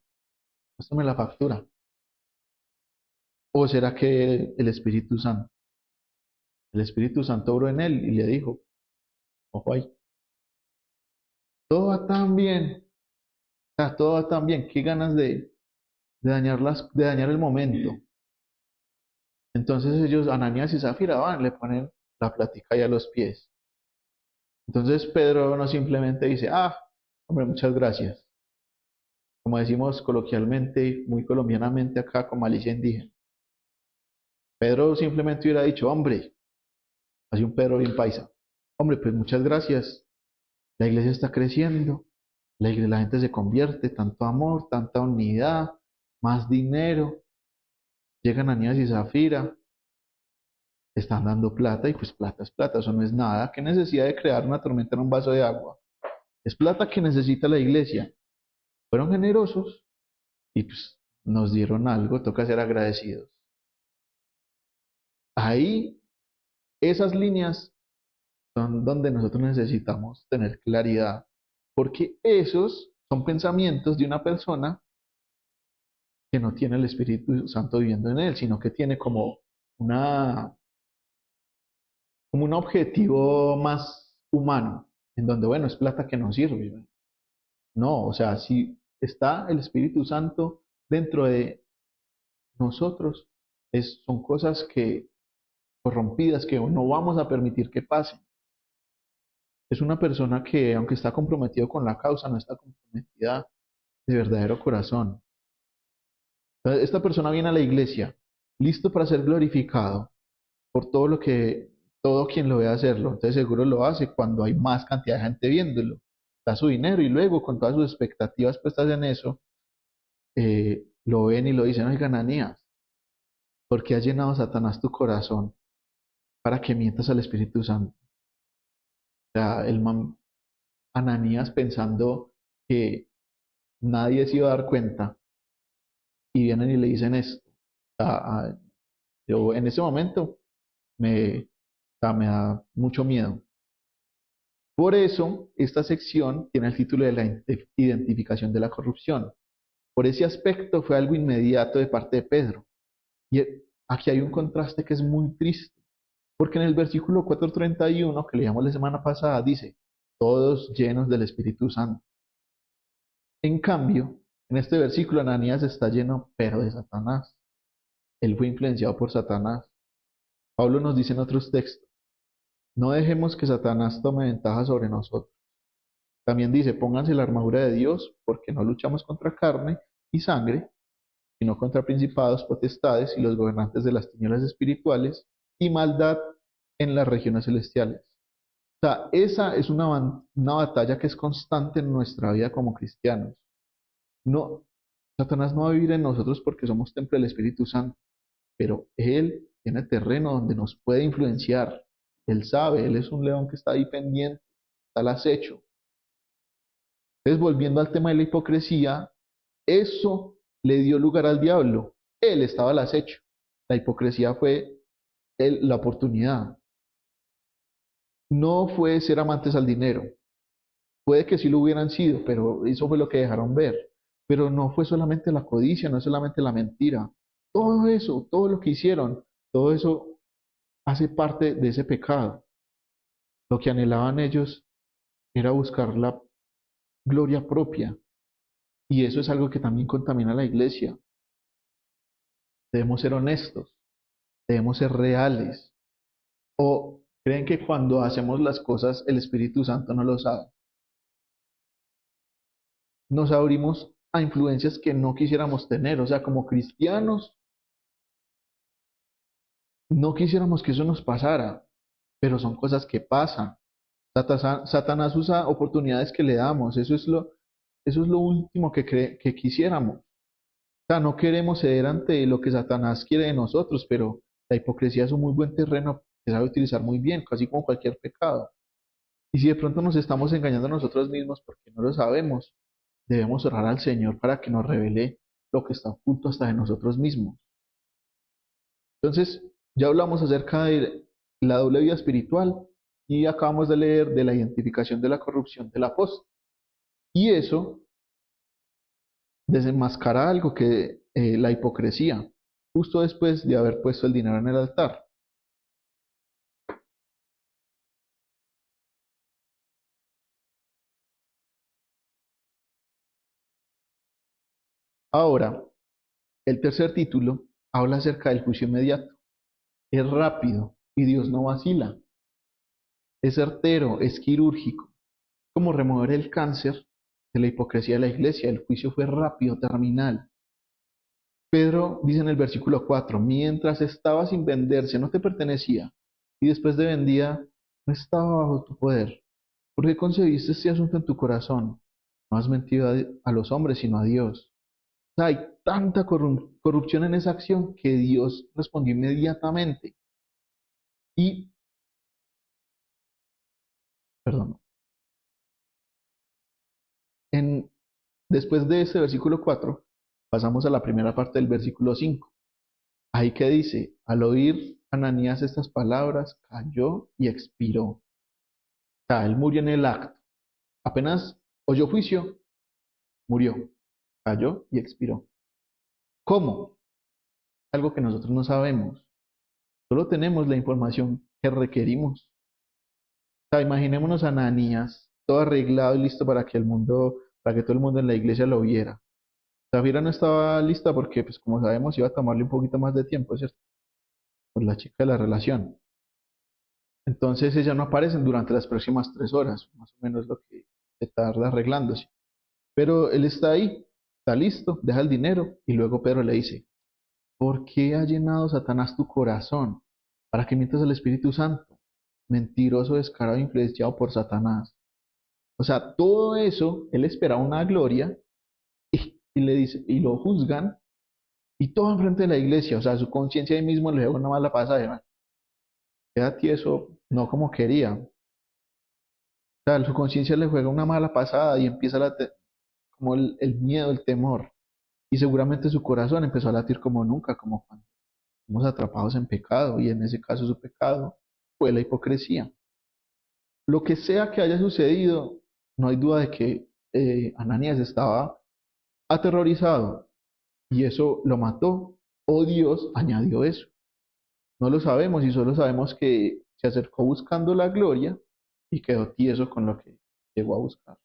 Speaker 1: muéstrame la factura. ¿O será que el Espíritu Santo obró en él y le dijo, ojo ahí, todo va tan bien, o sea, todo va tan bien, qué ganas de dañar el momento. Entonces ellos, Ananías y Zafira, van, le ponen la plática ahí a los pies. Entonces Pedro no simplemente dice, hombre, muchas gracias. Como decimos coloquialmente, muy colombianamente acá con malicia indígena. Pedro simplemente hubiera dicho, hombre, así un Pedro bien paisa. Hombre, pues muchas gracias. La iglesia está creciendo, la gente se convierte, tanto amor, tanta unidad, más dinero. Llegan Ananías y Zafira, están dando plata y pues plata es plata, eso no es nada. ¿Qué necesidad de crear una tormenta en un vaso de agua? Es plata que necesita la iglesia. Fueron generosos y pues nos dieron algo, toca ser agradecidos. Ahí, esas líneas son donde nosotros necesitamos tener claridad, porque esos son pensamientos de una persona que no tiene el Espíritu Santo viviendo en él, sino que tiene una, como un objetivo más humano, en donde, bueno, es plata que no sirve, ¿no? No, o sea, si está el Espíritu Santo dentro de nosotros, son cosas que corrompidas que no vamos a permitir que pasen. Es una persona que, aunque está comprometido con la causa, no está comprometida de verdadero corazón. Entonces, esta persona viene a la iglesia, listo para ser glorificado por todo quien lo vea hacerlo. Entonces seguro lo hace cuando hay más cantidad de gente viéndolo. Da su dinero y luego con todas sus expectativas puestas en eso, lo ven y lo dicen, oiga, Ananías, ¿por qué ha llenado Satanás tu corazón para que mientas al Espíritu Santo? O sea, Ananías pensando que nadie se iba a dar cuenta y vienen y le dicen esto. Yo en ese momento me, me da mucho miedo. Por eso, esta sección tiene el título de la identificación de la corrupción. Por ese aspecto fue algo inmediato de parte de Pedro. Y aquí hay un contraste que es muy triste, porque en el versículo 4:31 que leíamos la semana pasada dice, todos llenos del Espíritu Santo. En cambio, en este versículo Ananías está lleno, pero de Satanás. Él fue influenciado por Satanás. Pablo nos dice en otros textos, no dejemos que Satanás tome ventaja sobre nosotros. También dice, pónganse la armadura de Dios, porque no luchamos contra carne y sangre, sino contra principados, potestades y los gobernantes de las tinieblas espirituales y maldad en las regiones celestiales. O sea, esa es una batalla que es constante en nuestra vida como cristianos. No, Satanás no va a vivir en nosotros porque somos templo del Espíritu Santo, pero él tiene terreno donde nos puede influenciar. Él sabe, él es un león que está ahí pendiente, está al acecho. Entonces, volviendo al tema de la hipocresía, eso le dio lugar al diablo. Él estaba al acecho. La hipocresía fue la oportunidad. No fue ser amantes al dinero. Puede que sí lo hubieran sido, pero eso fue lo que dejaron ver. Pero no fue solamente la codicia, no es solamente la mentira. Todo eso, todo lo que hicieron, todo eso hace parte de ese pecado. Lo que anhelaban ellos era buscar la gloria propia. Y eso es algo que también contamina a la iglesia. Debemos ser honestos, debemos ser reales. ¿O creen que cuando hacemos las cosas el Espíritu Santo no lo sabe? Nos abrimos a influencias que no quisiéramos tener. O sea, como cristianos, no quisiéramos que eso nos pasara, pero son cosas que pasan. Satanás usa oportunidades que le damos. Eso es lo último que quisiéramos. O sea, no queremos ceder ante lo que Satanás quiere de nosotros, pero la hipocresía es un muy buen terreno que sabe utilizar muy bien, casi como cualquier pecado. Y si de pronto nos estamos engañando a nosotros mismos porque no lo sabemos, debemos orar al Señor para que nos revele lo que está oculto hasta de nosotros mismos. Entonces, ya hablamos acerca de la doble vida espiritual y acabamos de leer de la identificación de la corrupción del apóstol. Y eso desenmascara algo que la hipocresía, justo después de haber puesto el dinero en el altar. Ahora, el tercer título habla acerca del juicio inmediato. Es rápido y Dios no vacila. Es certero, es quirúrgico. Como remover el cáncer de la hipocresía de la iglesia. El juicio fue rápido, terminal. Pedro dice en el versículo 4, mientras estaba sin venderse, no te pertenecía, y después de vendida, no estaba bajo tu poder. ¿Por qué concebiste este asunto en tu corazón? No has mentido a los hombres, sino a Dios. O sea, hay tanta corrupción en esa acción que Dios respondió inmediatamente. Y, perdón, en, después de ese versículo 4, pasamos a la primera parte del versículo 5. Ahí que dice, al oír Ananías estas palabras, cayó y expiró. O sea, él murió en el acto. Apenas oyó juicio, murió, cayó y expiró. ¿Cómo? Algo que nosotros no sabemos. Solo tenemos la información que requerimos. O sea, imaginémonos a Ananías, todo arreglado y listo para que todo el mundo en la iglesia lo viera. Zafira no estaba lista porque, pues como sabemos, iba a tomarle un poquito más de tiempo, ¿cierto? Por la chica de la relación. Entonces ella no aparece durante las próximas 3 horas, más o menos lo que se tarda arreglándose. Pero él está ahí, está listo, deja el dinero y luego Pedro le dice, ¿por qué ha llenado Satanás tu corazón para que mientas al Espíritu Santo? Mentiroso, descarado, influenciado por Satanás. O sea, todo eso, él espera una gloria y le dice, y lo juzgan y todo enfrente de la iglesia. O sea, su conciencia ahí mismo le da una mala pasada. Queda tieso, no como quería. O sea, su conciencia le juega una mala pasada y empieza como el miedo, el temor. Y seguramente su corazón empezó a latir como nunca, como cuando estamos atrapados en pecado. Y en ese caso su pecado fue la hipocresía. Lo que sea que haya sucedido, no hay duda de que Ananías estaba aterrorizado y eso lo mató o Dios añadió eso. No lo sabemos y solo sabemos que se acercó buscando la gloria y quedó tieso con lo que llegó a buscar.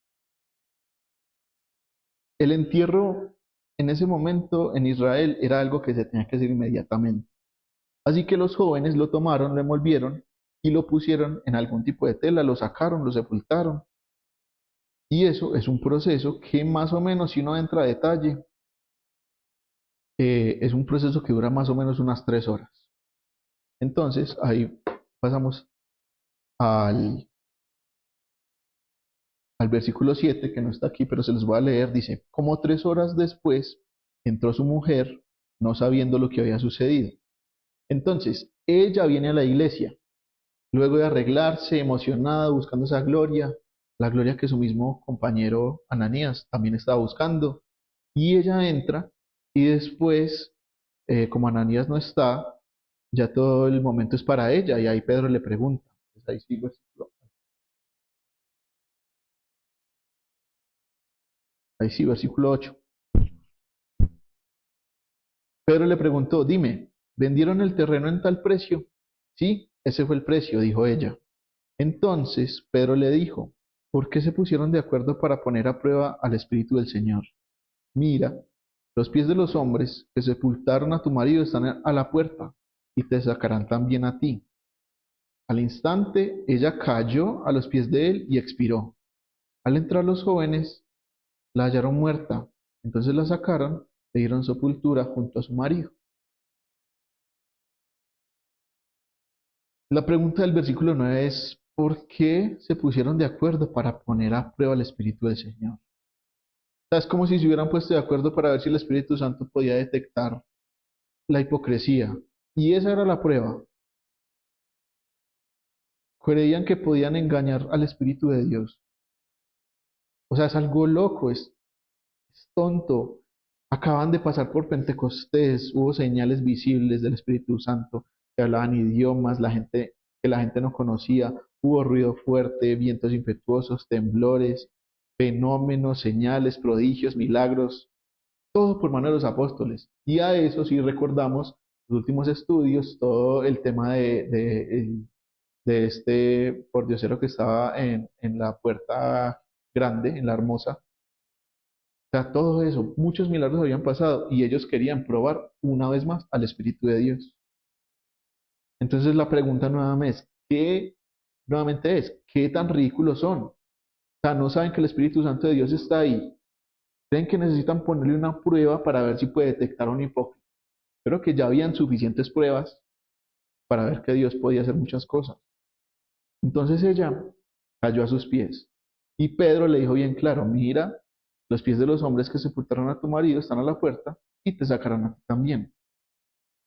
Speaker 1: El entierro en ese momento en Israel era algo que se tenía que hacer inmediatamente. Así que los jóvenes lo tomaron, lo envolvieron y lo pusieron en algún tipo de tela, lo sacaron, lo sepultaron Y eso es un proceso que más o menos, si uno entra a detalle, es un proceso que dura más o menos unas 3 horas. Entonces, ahí pasamos al, al versículo 7 que no está aquí, pero se los voy a leer. Dice, como 3 horas después entró su mujer, no sabiendo lo que había sucedido. Entonces, ella viene a la iglesia, luego de arreglarse, emocionada, buscando esa gloria, la gloria que su mismo compañero Ananías también estaba buscando. Y ella entra y después, como Ananías no está, ya todo el momento es para ella y ahí Pedro le pregunta. Pues ahí sí, ahí sí, versículo 8. Pedro le preguntó, dime, ¿vendieron el terreno en tal precio? Sí, ese fue el precio, dijo ella. Entonces Pedro le dijo, ¿por qué se pusieron de acuerdo para poner a prueba al Espíritu del Señor? Mira, los pies de los hombres que sepultaron a tu marido están a la puerta y te sacarán también a ti. Al instante ella cayó a los pies de él y expiró. Al entrar los jóvenes, la hallaron muerta. Entonces la sacaron, le dieron sepultura junto a su marido. La pregunta del versículo 9 es, ¿por qué se pusieron de acuerdo para poner a prueba el Espíritu del Señor? O sea, es como si se hubieran puesto de acuerdo para ver si el Espíritu Santo podía detectar la hipocresía. Y esa era la prueba. Creían que podían engañar al Espíritu de Dios. O sea, es algo loco, es tonto. Acaban de pasar por Pentecostés, hubo señales visibles del Espíritu Santo, que hablaban idiomas, que la gente no conocía, hubo ruido fuerte, vientos impetuosos, temblores, fenómenos, señales, prodigios, milagros, todo por mano de los apóstoles. Y a eso sí recordamos los últimos estudios, todo el tema de este pordiosero que estaba en la puerta grande, en la hermosa. O sea, todo eso, muchos milagros habían pasado y ellos querían probar una vez más al Espíritu de Dios. Entonces la pregunta nuevamente es, ¿qué tan ridículos son? O sea, no saben que el Espíritu Santo de Dios está ahí. Creen que necesitan ponerle una prueba para ver si puede detectar un hipócrita. Pero que ya habían suficientes pruebas para ver que Dios podía hacer muchas cosas. Entonces ella cayó a sus pies. Y Pedro le dijo bien claro, mira, los pies de los hombres que sepultaron a tu marido están a la puerta y te sacarán a ti también.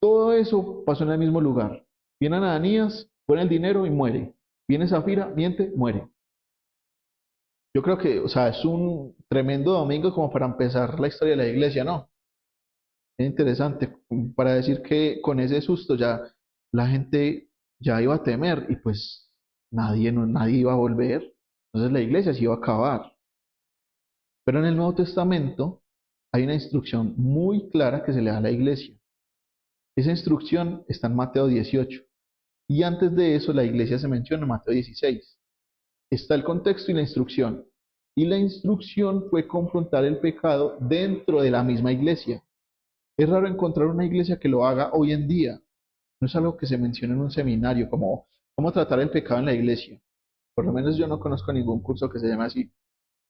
Speaker 1: Todo eso pasó en el mismo lugar. Viene Ananías, pone el dinero y muere. Viene Zafira, miente, muere. Yo creo que, o sea, es un tremendo domingo como para empezar la historia de la iglesia, ¿no? Es interesante para decir que con ese susto ya la gente ya iba a temer y pues nadie iba a volver. Entonces la iglesia se iba a acabar. Pero en el Nuevo Testamento hay una instrucción muy clara que se le da a la iglesia. Esa instrucción está en Mateo 18. Y antes de eso la iglesia se menciona en Mateo 16. Está el contexto y la instrucción. Y la instrucción fue confrontar el pecado dentro de la misma iglesia. Es raro encontrar una iglesia que lo haga hoy en día. No es algo que se menciona en un seminario, como cómo tratar el pecado en la iglesia. Por lo menos yo no conozco ningún curso que se llame así.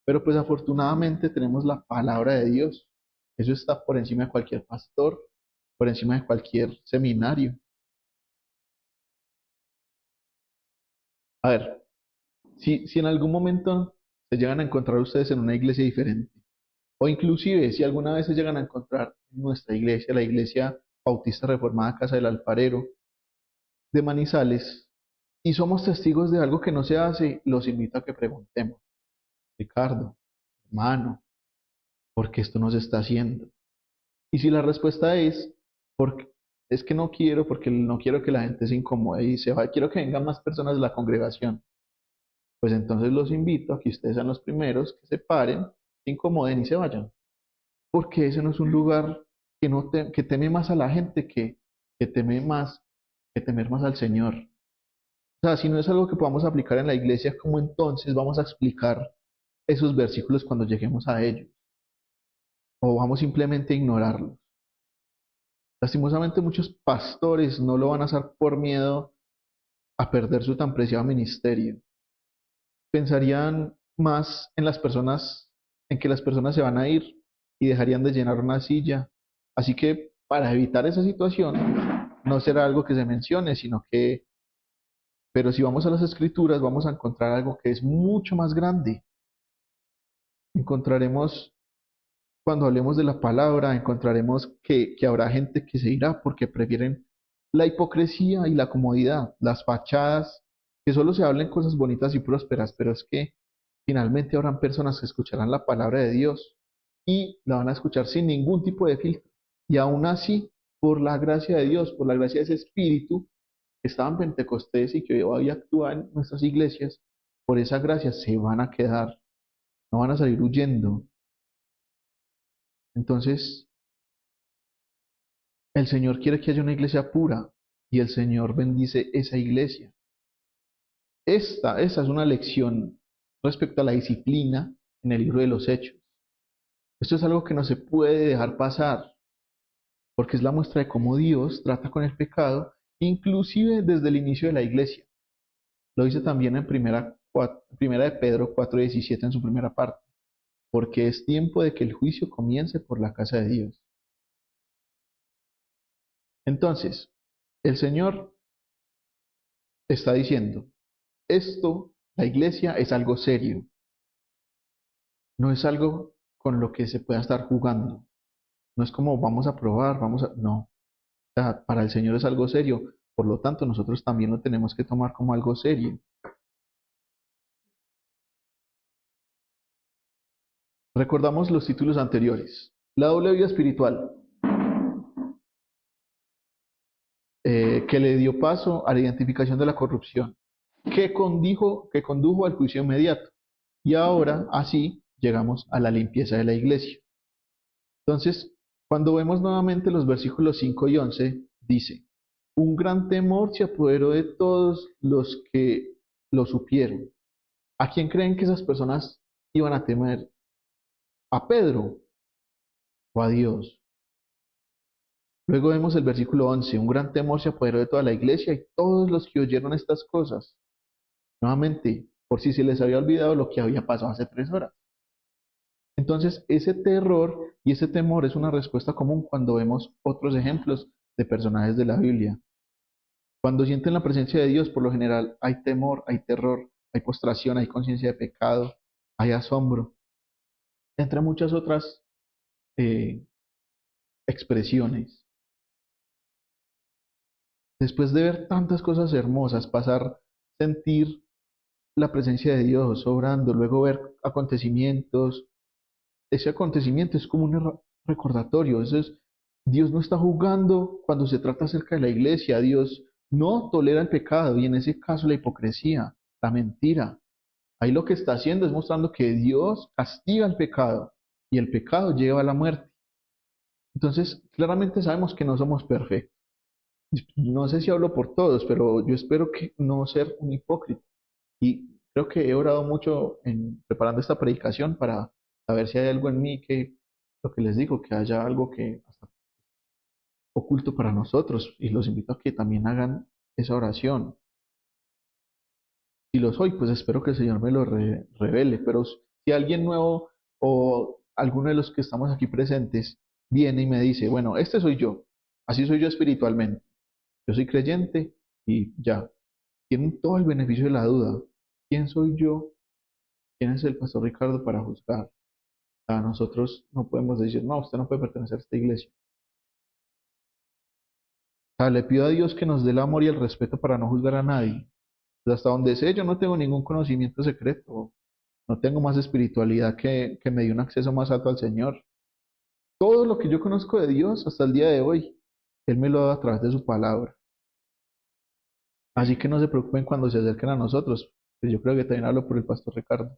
Speaker 1: Pero pues afortunadamente tenemos la palabra de Dios. Eso está por encima de cualquier pastor, por encima de cualquier seminario. A ver, si en algún momento se llegan a encontrar ustedes en una iglesia diferente, o inclusive si alguna vez se llegan a encontrar en nuestra iglesia, la iglesia Bautista Reformada Casa del Alfarero de Manizales, y somos testigos de algo que no se hace, los invito a que preguntemos, Ricardo, hermano, ¿por qué esto no se está haciendo? Y si la respuesta es, porque es que no quiero, porque no quiero que la gente se incomode y se vaya, quiero que vengan más personas de la congregación, pues entonces los invito a que ustedes sean los primeros que se paren, se incomoden y se vayan. Porque ese no es un lugar que teme más a la gente que teme más, que temer más al Señor. O sea, si no es algo que podamos aplicar en la iglesia, ¿cómo entonces vamos a explicar esos versículos cuando lleguemos a ellos? ¿O vamos simplemente a ignorarlos? Lastimosamente muchos pastores no lo van a hacer por miedo a perder su tan preciado ministerio. Pensarían más en las personas, en que las personas se van a ir y dejarían de llenar una silla. Así que para evitar esa situación, no será algo que se mencione, sino que, pero si vamos a las escrituras, vamos a encontrar algo que es mucho más grande. Encontraremos, cuando hablemos de la palabra, encontraremos que habrá gente que se irá porque prefieren la hipocresía y la comodidad, las fachadas, que solo se hablen cosas bonitas y prósperas, pero es que finalmente habrán personas que escucharán la palabra de Dios y la van a escuchar sin ningún tipo de filtro. Y aún así, por la gracia de Dios, por la gracia de ese Espíritu que estaba en Pentecostés y que hoy actúa en nuestras iglesias, por esa gracia se van a quedar, no van a salir huyendo. Entonces, el Señor quiere que haya una iglesia pura y el Señor bendice esa iglesia. Esta es una lección respecto a la disciplina en el libro de los Hechos. Esto es algo que no se puede dejar pasar, porque es la muestra de cómo Dios trata con el pecado, inclusive desde el inicio de la iglesia. Lo dice también en primera de Pedro 4:17 en su primera parte, porque es tiempo de que el juicio comience por la casa de Dios. Entonces, el Señor está diciendo, esto, la iglesia, es algo serio, no es algo con lo que se pueda estar jugando, no es como vamos a probar, no, o sea, para el Señor es algo serio, por lo tanto nosotros también lo tenemos que tomar como algo serio. Recordamos los títulos anteriores. La doble vida espiritual, que le dio paso a la identificación de la corrupción, que condujo al juicio inmediato. Y ahora, así, llegamos a la limpieza de la iglesia. Entonces, cuando vemos nuevamente los versículos 5 y 11, dice, un gran temor se apoderó de todos los que lo supieron. ¿A quién creen que esas personas iban a temer? ¿A Pedro o a Dios? Luego vemos el versículo 11, un gran temor se apoderó de toda la iglesia y todos los que oyeron estas cosas. Nuevamente, por si se les había olvidado lo que había pasado hace 3 horas. Entonces, ese terror y ese temor es una respuesta común cuando vemos otros ejemplos de personajes de la Biblia. Cuando sienten la presencia de Dios, por lo general hay temor, hay terror, hay postración, hay conciencia de pecado, hay asombro, entre muchas otras eh, expresiones. Después de ver tantas cosas hermosas, pasar, sentir la presencia de Dios obrando, luego ver acontecimientos, ese acontecimiento es como un recordatorio, eso es, Dios no está jugando cuando se trata acerca de la iglesia, Dios no tolera el pecado y en ese caso la hipocresía, la mentira. Ahí lo que está haciendo es mostrando que Dios castiga el pecado y el pecado lleva a la muerte. Entonces, claramente sabemos que no somos perfectos. No sé si hablo por todos, pero yo espero que no ser un hipócrita. Y creo que he orado mucho en preparando esta predicación para saber si hay algo en mí que, lo que les digo, que haya algo que hasta oculto para nosotros. Y los invito a que también hagan esa oración. Si lo soy, pues espero que el Señor me lo revele. Pero si alguien nuevo o alguno de los que estamos aquí presentes viene y me dice, bueno, este soy yo, así soy yo espiritualmente, yo soy creyente y ya, tienen todo el beneficio de la duda. ¿Quién soy yo? ¿Quién es el pastor Ricardo para juzgar? A nosotros no podemos decir, no, usted no puede pertenecer a esta iglesia. O sea, le pido a Dios que nos dé el amor y el respeto para no juzgar a nadie. Pues hasta donde sé, yo no tengo ningún conocimiento secreto, no tengo más espiritualidad que me dio un acceso más alto al Señor. Todo lo que yo conozco de Dios hasta el día de hoy, Él me lo ha dado a través de su palabra. Así que no se preocupen cuando se acerquen a nosotros. Pues yo creo que también hablo por el pastor Ricardo.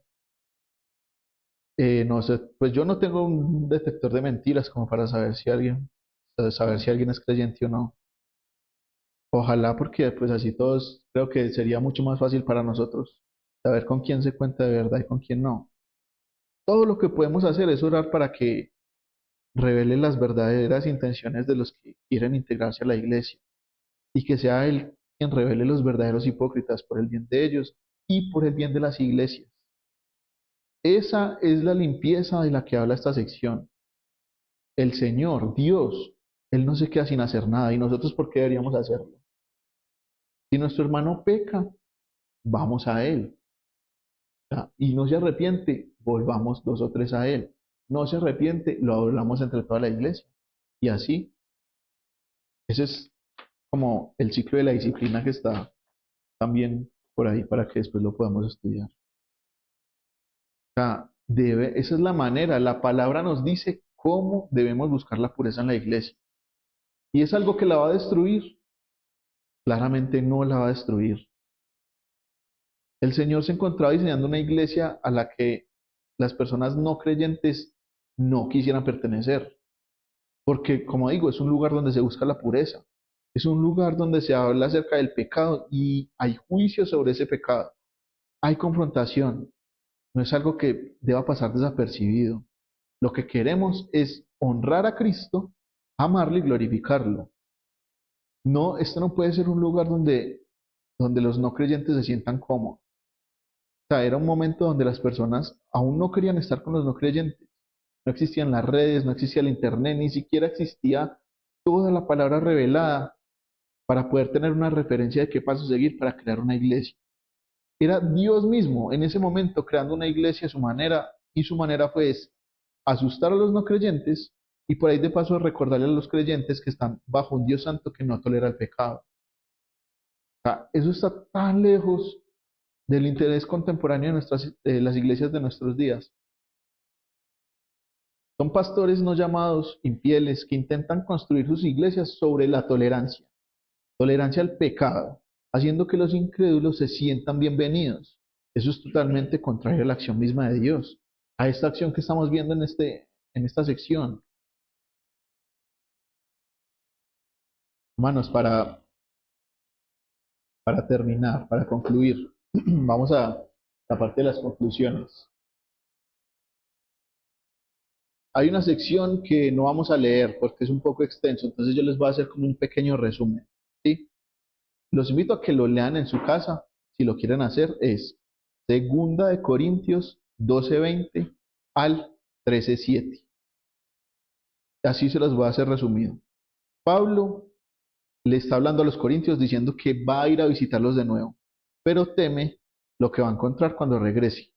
Speaker 1: No sé, pues yo no tengo un detector de mentiras como para saber si alguien es creyente o no. Ojalá porque pues así todos creo que sería mucho más fácil para nosotros saber con quién se cuenta de verdad y con quién no. Todo lo que podemos hacer es orar para que revele las verdaderas intenciones de los que quieren integrarse a la iglesia y que sea Él quien revele los verdaderos hipócritas por el bien de ellos y por el bien de las iglesias. Esa es la limpieza de la que habla esta sección. El Señor, Dios, Él no se queda sin hacer nada. ¿Y nosotros por qué deberíamos hacerlo? Si nuestro hermano peca, vamos a Él. Y no se arrepiente, volvamos dos o tres a Él. No se arrepiente, lo hablamos entre toda la iglesia. Y así, ese es como el ciclo de la disciplina que está también por ahí para que después lo podamos estudiar. Esa es la manera, la palabra nos dice cómo debemos buscar la pureza en la iglesia. ¿Y es algo que la va a destruir? Claramente no la va a destruir. El Señor se encontraba diseñando una iglesia a la que las personas no creyentes no quisieran pertenecer. Porque, como digo, es un lugar donde se busca la pureza. Es un lugar donde se habla acerca del pecado y hay juicio sobre ese pecado. Hay confrontación. No es algo que deba pasar desapercibido. Lo que queremos es honrar a Cristo, amarlo y glorificarlo. No, esto no puede ser un lugar donde los no creyentes se sientan cómodos. O sea, era un momento donde las personas aún no querían estar con los no creyentes. No existían las redes, no existía el internet, ni siquiera existía toda la palabra revelada para poder tener una referencia de qué paso seguir para crear una iglesia. Era Dios mismo en ese momento creando una iglesia a su manera, y su manera fue asustar a los no creyentes y por ahí de paso recordarle a los creyentes que están bajo un Dios santo que no tolera el pecado. O sea, eso está tan lejos del interés contemporáneo de las iglesias de nuestros días. Son pastores no llamados, infieles, que intentan construir sus iglesias sobre la tolerancia, tolerancia al pecado, haciendo que los incrédulos se sientan bienvenidos. Eso es totalmente contrario a la acción misma de Dios, a esta acción que estamos viendo en esta sección. Hermanos, para terminar, para concluir, vamos a la parte de las conclusiones. Hay una sección que no vamos a leer porque es un poco extenso, entonces yo les voy a hacer como un pequeño resumen, ¿sí? Los invito a que lo lean en su casa, si lo quieren hacer, es Segunda de Corintios 12:20 al 13:7. Así se los voy a hacer resumido. Pablo le está hablando a los corintios diciendo que va a ir a visitarlos de nuevo, pero teme lo que va a encontrar cuando regrese.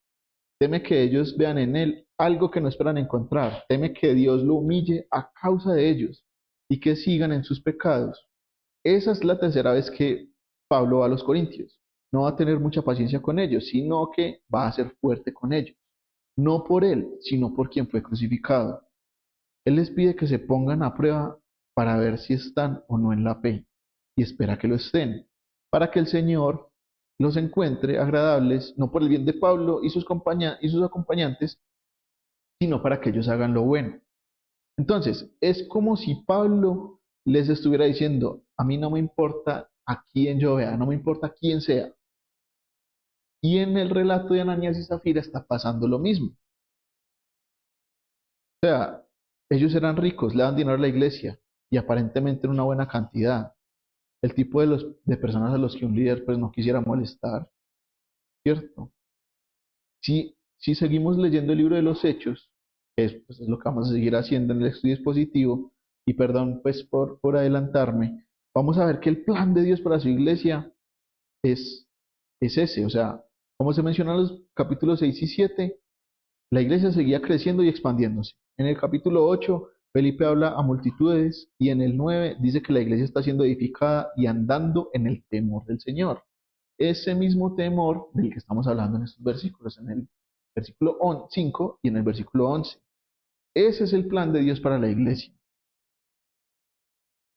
Speaker 1: Teme que ellos vean en él algo que no esperan encontrar. Teme que Dios lo humille a causa de ellos y que sigan en sus pecados. Esa es la tercera vez que Pablo va a los corintios. No va a tener mucha paciencia con ellos, sino que va a ser fuerte con ellos. No por él, sino por quien fue crucificado. Él les pide que se pongan a prueba para ver si están o no en la fe, y espera que lo estén, para que el Señor los encuentre agradables, no por el bien de Pablo y sus acompañantes, sino para que ellos hagan lo bueno. Entonces, es como si Pablo les estuviera diciendo, a mí no me importa a quién yo vea, no me importa quién sea. Y en el relato de Ananías y Zafira está pasando lo mismo. O sea, ellos eran ricos, le dan dinero a la iglesia y aparentemente en una buena cantidad. El tipo de personas a los que un líder pues no quisiera molestar, ¿cierto? Si seguimos leyendo el libro de los Hechos, pues, es lo que vamos a seguir haciendo en el estudio expositivo, y perdón pues por adelantarme, vamos a ver que el plan de Dios para su iglesia es, es ese, o sea, como se menciona en los capítulos 6 y 7, la iglesia seguía creciendo y expandiéndose. En el capítulo 8, Felipe habla a multitudes y en el 9 dice que la iglesia está siendo edificada y andando en el temor del Señor. Ese mismo temor del que estamos hablando en estos versículos, en el versículo 5 y en el versículo 11. Ese es el plan de Dios para la iglesia.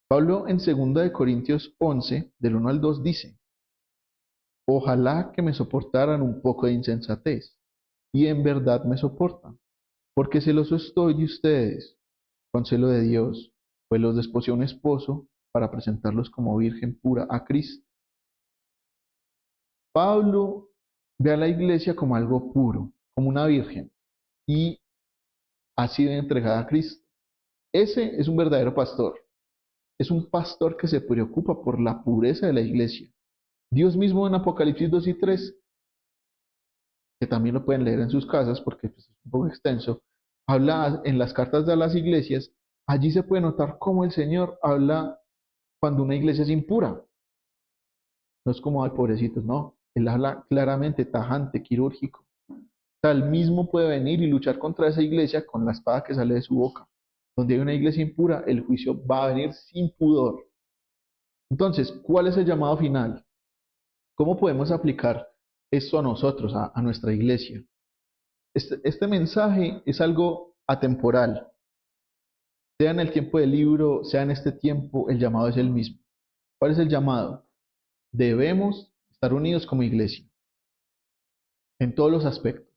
Speaker 1: Pablo en 2 de Corintios 11, del 1 al 2 dice, ojalá que me soportaran un poco de insensatez, y en verdad me soportan, porque celoso estoy de ustedes, con celo de Dios, pues los desposé a un esposo para presentarlos como virgen pura a Cristo. Pablo ve a la iglesia como algo puro, como una virgen, y ha sido entregada a Cristo. Ese es un verdadero pastor. Es un pastor que se preocupa por la pureza de la iglesia. Dios mismo en Apocalipsis 2 y 3 que también lo pueden leer en sus casas porque pues, es un poco extenso, habla en las cartas de las iglesias, allí se puede notar cómo el Señor habla cuando una iglesia es impura. No es como, ay, pobrecitos, no. Él habla claramente, tajante, quirúrgico. O sea, él mismo puede venir y luchar contra esa iglesia con la espada que sale de su boca. Donde hay una iglesia impura, el juicio va a venir sin pudor. Entonces, ¿cuál es el llamado final? ¿Cómo podemos aplicar esto a nosotros, a nuestra iglesia? Este mensaje es algo atemporal. Sea en el tiempo del libro, sea en este tiempo, el llamado es el mismo. ¿Cuál es el llamado? Debemos estar unidos como iglesia en todos los aspectos.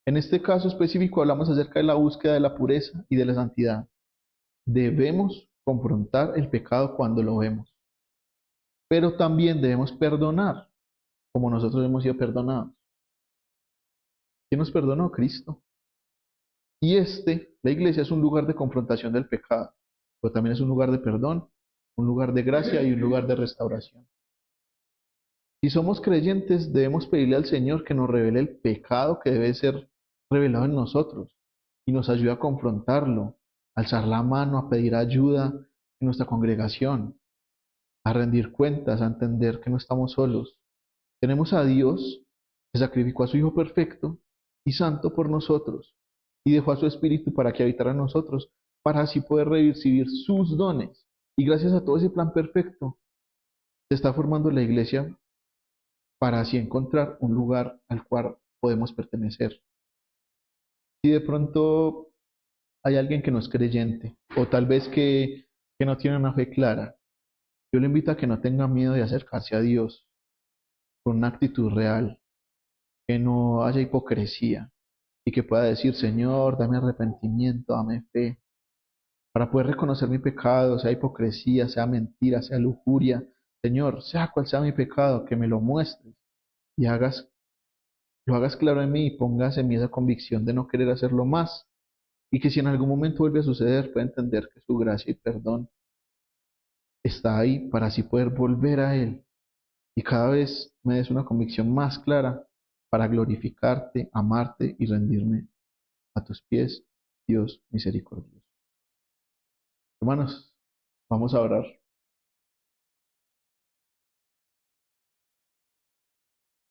Speaker 1: En este caso específico hablamos acerca de la búsqueda de la pureza y de la santidad. Debemos confrontar el pecado cuando lo vemos, pero también debemos perdonar como nosotros hemos sido perdonados. ¿Quién nos perdonó? Cristo. Y la iglesia, es un lugar de confrontación del pecado, pero también es un lugar de perdón, un lugar de gracia y un lugar de restauración. Si somos creyentes, debemos pedirle al Señor que nos revele el pecado que debe ser revelado en nosotros y nos ayude a confrontarlo, a alzar la mano, a pedir ayuda en nuestra congregación, a rendir cuentas, a entender que no estamos solos. Tenemos a Dios que sacrificó a su Hijo perfecto y santo por nosotros y dejó a su Espíritu para que habitara en nosotros, para así poder recibir sus dones. Y gracias a todo ese plan perfecto, se está formando la iglesia para así encontrar un lugar al cual podemos pertenecer. Si de pronto hay alguien que no es creyente o tal vez que no tiene una fe clara, yo le invito a que no tenga miedo de acercarse a Dios con una actitud real, que no haya hipocresía y que pueda decir, Señor, dame arrepentimiento, dame fe, para poder reconocer mi pecado, sea hipocresía, sea mentira, sea lujuria. Señor, sea cual sea mi pecado, que me lo muestres y lo hagas claro en mí y pongas en mí esa convicción de no querer hacerlo más. Y que si en algún momento vuelve a suceder, pueda entender que su gracia y perdón está ahí para así poder volver a Él. Y cada vez me des una convicción más clara para glorificarte, amarte y rendirme a tus pies, Dios misericordioso. Hermanos, vamos a orar.